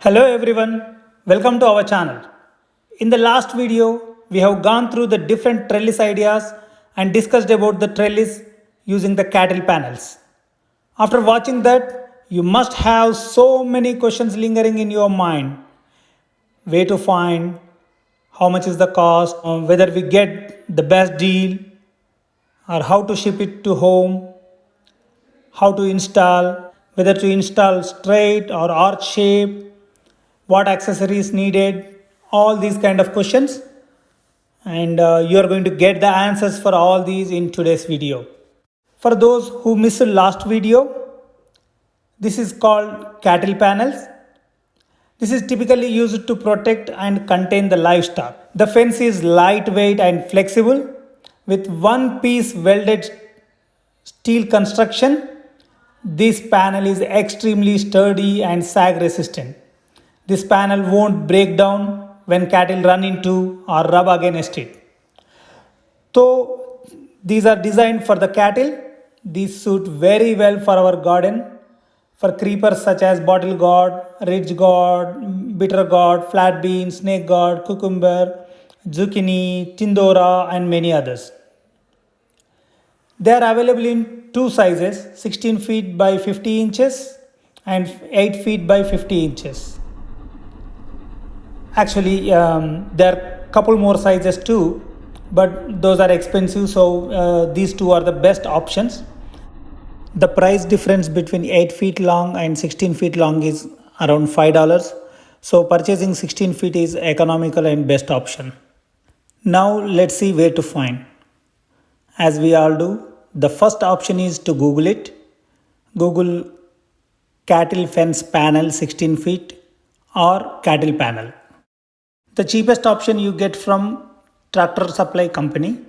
Hello everyone, welcome to our channel. In the last video, we have gone through the different trellis ideas and discussed about the trellis using the cattle panels. After watching that, you must have so many questions lingering in your mind. Where to find, how much is the cost, whether we get the best deal, or how to ship it to home, how to install, whether to install straight or arch shape, what accessories needed, all these kind of questions, and you are going to get the answers for all these in today's video. For those who missed last video, this is called cattle panels. This is typically used to protect and contain the livestock. The fence is lightweight and flexible with one piece welded steel construction. This panel is extremely sturdy and sag resistant. This panel won't break down when cattle run into or rub against it. So these are designed for the cattle. These suit very well for our garden, for creepers such as bottle gourd, ridge gourd, bitter gourd, flat bean, snake gourd, cucumber, zucchini, tindora, and many others. They are available in two sizes, 16 feet by 50 inches and 8 feet by 50 inches. Actually, there are a couple more sizes too, but those are expensive, so these two are the best options. The price difference between 8 feet long and 16 feet long is around $5. So purchasing 16 feet is economical and best option. Now let's see where to find. As we all do, the first option is to Google it. Google cattle fence panel 16 feet or cattle panel. The cheapest option you get from Tractor Supply Company.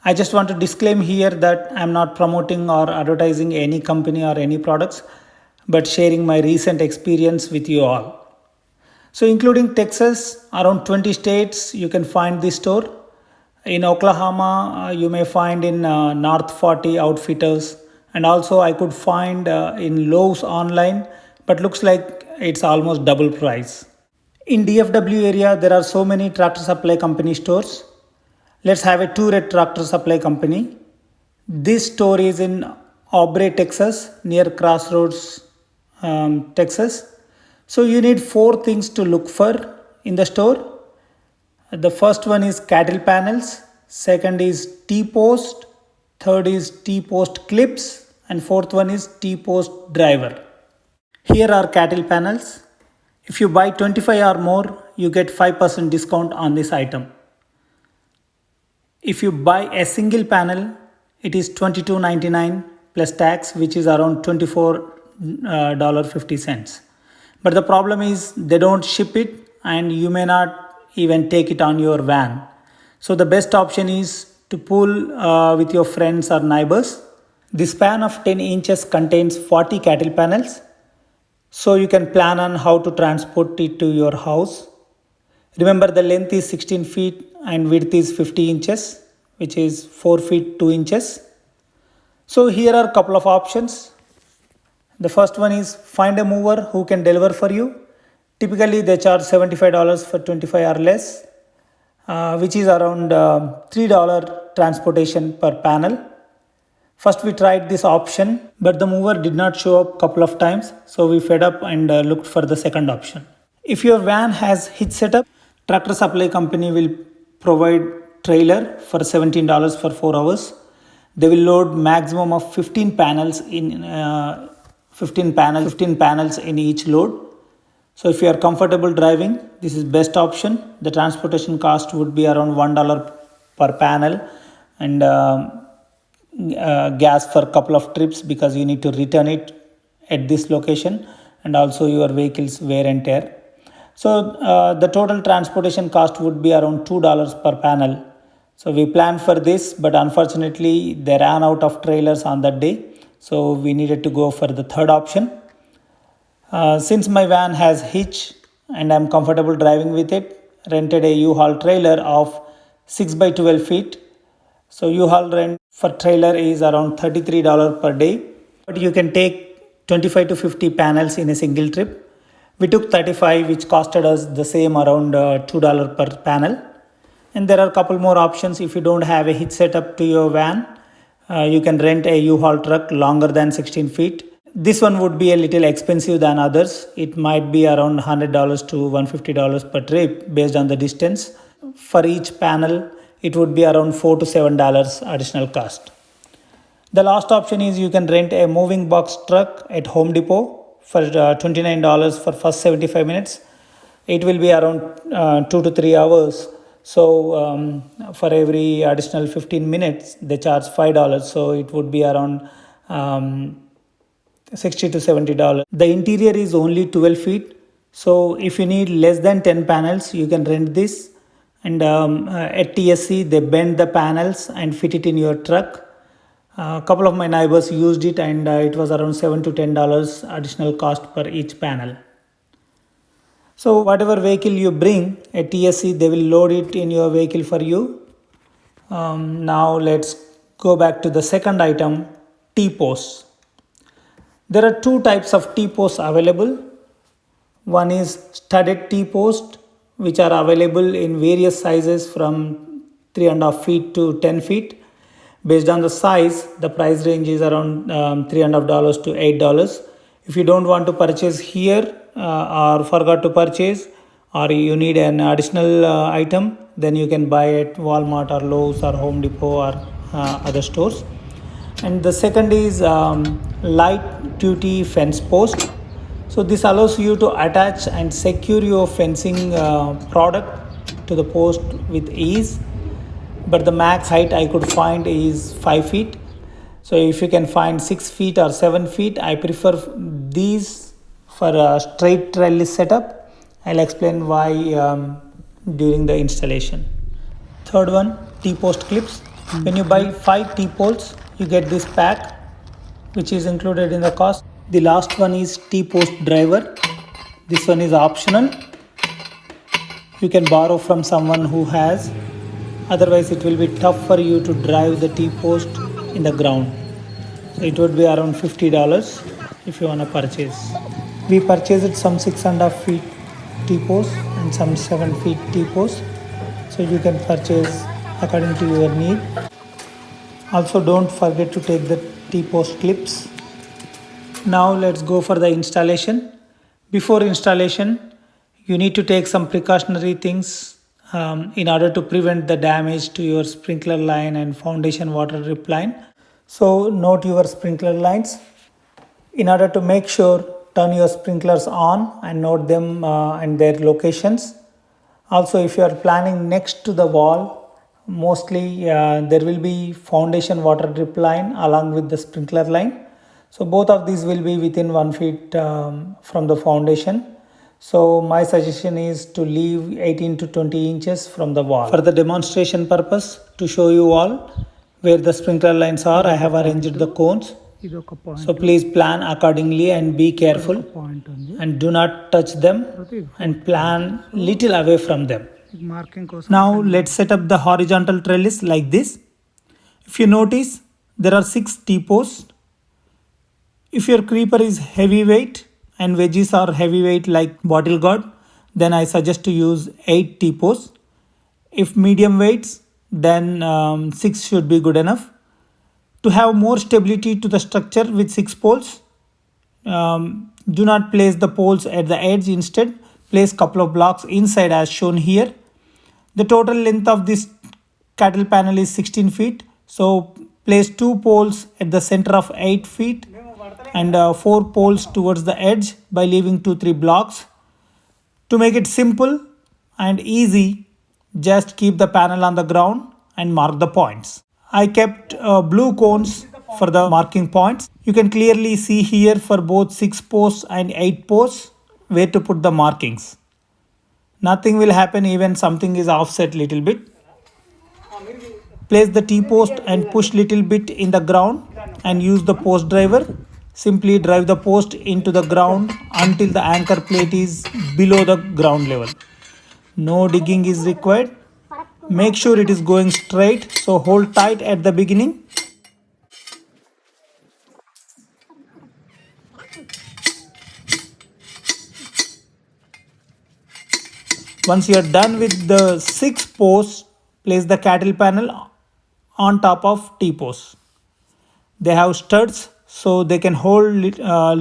I just want to disclaim here that I am not promoting or advertising any company or any products, but sharing my recent experience with you all. So including Texas, around 20 states you can find this store. In Oklahoma, you may find in North 40 Outfitters, and also I could find in Lowe's online, but looks like it's almost double price. In DFW area, there are so many Tractor Supply Company stores. Let's have a tour at Tractor Supply Company. This store is in Aubrey, Texas, near Crossroads, Texas. So you need four things to look for in the store. The first one is cattle panels, second is T-post, third is T-post clips, and fourth one is T-post driver. Here are cattle panels. If you buy 25 or more, you get 5% discount on this item. If you buy a single panel, it is $22.99 plus tax, which is around $24.50. But the problem is they don't ship it and you may not even take it on your van. So the best option is to pool with your friends or neighbors. This pan of 10 inches contains 40 cattle panels. So you can plan on how to transport it to your house. Remember, the length is 16 feet and width is 50 inches, which is 4 feet 2 inches. So here are a couple of options. The first one is find a mover who can deliver for you. Typically they charge $75 for 25 or less, which is around $3 transportation per panel. First we tried this option, but the mover did not show up couple of times, so we fed up and looked for the second option. If your van has hitch setup, Tractor Supply Company will provide trailer for $17 for 4 hours. They will load maximum of 15 panels in 15 panels in each load. So if you are comfortable driving, this is best option. The transportation cost would be around $1 per panel, and gas for a couple of trips because you need to return it at this location, and also your vehicle's wear and tear. So the total transportation cost would be around $2 per panel. So we planned for this, but unfortunately they ran out of trailers on that day. So we needed to go for the third option. Since my van has hitch and I'm comfortable driving with it, rented a U-Haul trailer of 6 by 12 feet. So U-Haul rent for trailer is around $33 per day. But you can take 25 to 50 panels in a single trip. We took 35, which costed us the same, around $2 per panel. And there are a couple more options. If you don't have a hitch setup to your van, you can rent a U-Haul truck longer than 16 feet. This one would be a little expensive than others. It might be around $100 to $150 per trip based on the distance. For each panel, it would be around $4 to $7 additional cost. The last option is you can rent a moving box truck at Home Depot for $29 for first 75 minutes. It will be around 2 to 3 hours. So for every additional 15 minutes, they charge $5. So it would be around $60 to $70. The interior is only 12 feet. So if you need less than 10 panels, you can rent this. And at TSC, they bend the panels and fit it in your truck. A couple of my neighbors used it, and it was around $7 to $10 additional cost per each panel. So whatever vehicle you bring at TSC, they will load it in your vehicle for you. Now let's go back to the second item, T-posts. There are two types of T-posts available. One is studded T-post, which are available in various sizes from 3.5 feet to 10 feet. Based on the size, the price range is around $3.5 to $8. If you don't want to purchase here or forgot to purchase, or you need an additional item, then you can buy at Walmart or Lowe's or Home Depot or other stores. And the second is light duty fence post. So this allows you to attach and secure your fencing product to the post with ease. But the max height I could find is 5 feet. So if you can find 6 feet or 7 feet, I prefer these for a straight trellis setup. I'll explain why during the installation. Third one, T-post clips. When you buy 5 T-posts, you get this pack, which is included in the cost. The last one is T-post driver. This one is optional. You can borrow from someone who has. Otherwise, it will be tough for you to drive the T-post in the ground. So it would be around $50 if you want to purchase. We purchased some 6.5 feet T-posts and some 7 feet T-posts. So you can purchase according to your need. Also, don't forget to take the T-post clips. Now let's go for the installation. Before installation, you need to take some precautionary things in order to prevent the damage to your sprinkler line and foundation water drip line. So note your sprinkler lines. In order to make sure, turn your sprinklers on and note them and their locations. Also, if you are planning next to the wall, mostly there will be foundation water drip line along with the sprinkler line. So both of these will be within 1 feet from the foundation. So my suggestion is to leave 18 to 20 inches from the wall. For the demonstration purpose, to show you all where the sprinkler lines are, I have arranged the cones. So please plan accordingly and be careful and do not touch them and plan little away from them. Now let's set up the horizontal trellis like this. If you notice, there are 6 T-posts. If your creeper is heavyweight and wedges are heavyweight like bottle gourd, then I suggest to use 8 T-posts. If medium weights, then 6 should be good enough. To have more stability to the structure with 6 poles, do not place the poles at the edge. Instead, place couple of blocks inside as shown here. The total length of this cattle panel is 16 feet. So place 2 poles at the center of 8 feet and 4 poles towards the edge by leaving 2-3 blocks. To make it simple and easy, just keep the panel on the ground and mark the points. I kept blue cones for the marking points. You can clearly see here for both 6 posts and 8 posts where to put the markings. Nothing will happen even something is offset little bit. Place the T-post and push little bit in the ground and use the post driver. Simply drive the post into the ground until the anchor plate is below the ground level. No digging is required. Make sure it is going straight, so hold tight at the beginning. Once you are done with the 6 posts, place the cattle panel on top of T-posts. They have studs so they can hold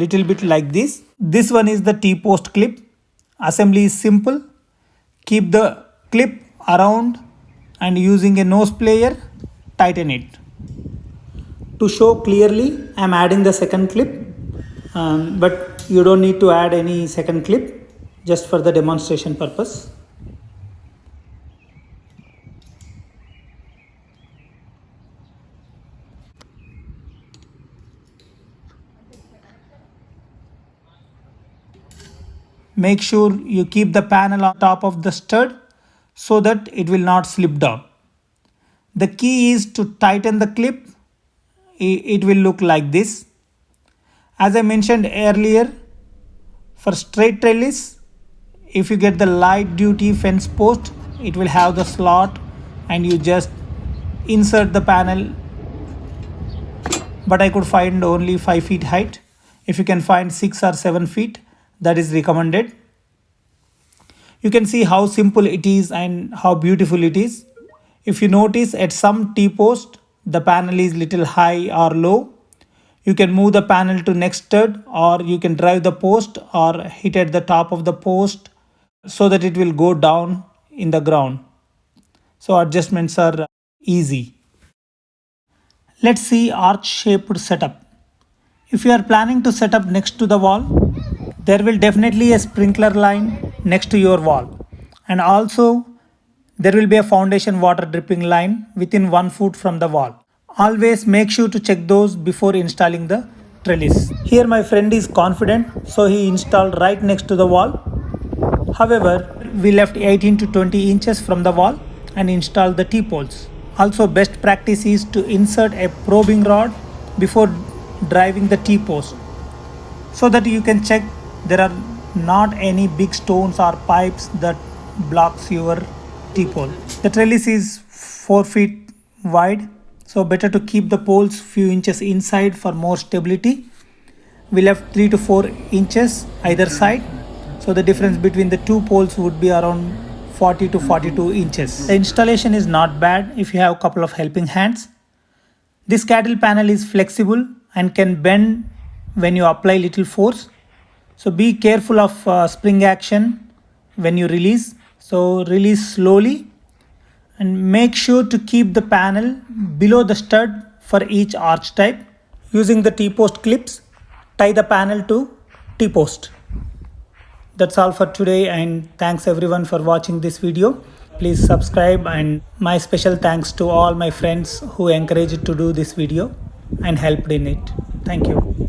little bit like this. This one is the T-post clip. Assembly is simple. Keep the clip around and using a nose plier, tighten it. To show clearly, I am adding the second clip, but you don't need to add any second clip, just for the demonstration purpose. Make sure you keep the panel on top of the stud so that it will not slip down. The key is to tighten the clip. It will look like this. As I mentioned earlier, for straight trellis, if you get the light duty fence post, it will have the slot and you just insert the panel. But I could find only 5 feet height. If you can find 6 or 7 feet, that is recommended. You can see how simple it is and how beautiful it is. If you notice, at some T-post, the panel is little high or low. You can move the panel to next stud, or you can drive the post or hit at the top of the post so that it will go down in the ground. So adjustments are easy. Let's see arch shaped setup. If you are planning to set up next to the wall, there will definitely a sprinkler line next to your wall, and also there will be a foundation water dripping line within 1 foot from the wall. Always make sure to check those before installing the trellis. Here my friend is confident, so he installed right next to the wall. However, we left 18 to 20 inches from the wall and installed the T-poles. Also, best practice is to insert a probing rod before driving the T-post, so that you can check there are not any big stones or pipes that blocks your T-pole. The trellis is 4 feet wide, so better to keep the poles few inches inside for more stability. We left 3 to 4 inches either side, so the difference between the two poles would be around 40 to 42 inches. The installation is not bad if you have a couple of helping hands. This cattle panel is flexible and can bend when you apply little force. So be careful of spring action when you release. So release slowly and make sure to keep the panel below the stud for each arch type. Using the T-post clips, tie the panel to T-post. That's all for today, and thanks everyone for watching this video. Please subscribe, and my special thanks to all my friends who encouraged to do this video and helped in it. Thank you.